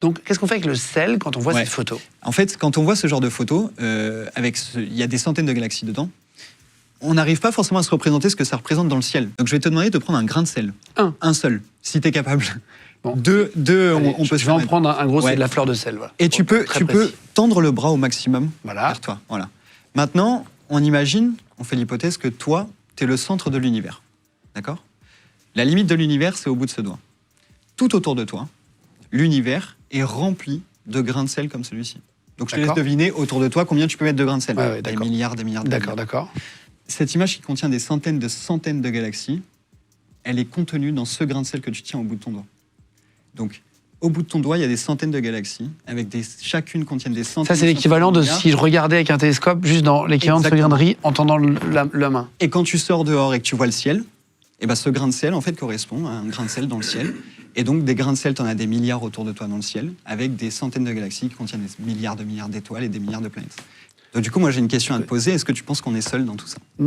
Donc, qu'est-ce qu'on fait avec le sel quand on voit cette photo? En fait, quand on voit ce genre de photo, il y a des centaines de galaxies dedans, on n'arrive pas forcément à se représenter ce que ça représente dans le ciel. Donc je vais te demander de prendre un grain de sel. Un seul, si tu es capable. Bon. Deux, allez, on peut je vais en prendre un gros, c'est de la fleur de sel. Voilà. Et tu peux tendre le bras au maximum vers toi. Voilà. Maintenant, on imagine, on fait l'hypothèse que toi, tu es le centre de l'univers. D'accord? La limite de l'univers, c'est au bout de ce doigt. Tout autour de toi, l'univers est rempli de grains de sel comme celui-ci. Donc je te laisse deviner autour de toi combien tu peux mettre de grains de sel. Des milliards, des milliards. D'accord. Cette image qui contient des centaines de galaxies, elle est contenue dans ce grain de sel que tu tiens au bout de ton doigt. Donc, au bout de ton doigt, il y a des centaines de galaxies, chacune contient des centaines. Ça, c'est l'équivalent de si je regardais avec un télescope, juste dans l'équivalent de ce grain de riz en tendant la main. Et quand tu sors dehors et que tu vois le ciel, et ben ce grain de sel, en fait, correspond à un grain de sel dans le ciel. Et donc, des grains de sel, tu en as des milliards autour de toi dans le ciel, avec des centaines de galaxies qui contiennent des milliards d'étoiles et des milliards de planètes. Donc, du coup, moi, j'ai une question à te poser. Est-ce que tu penses qu'on est seul dans tout ça ?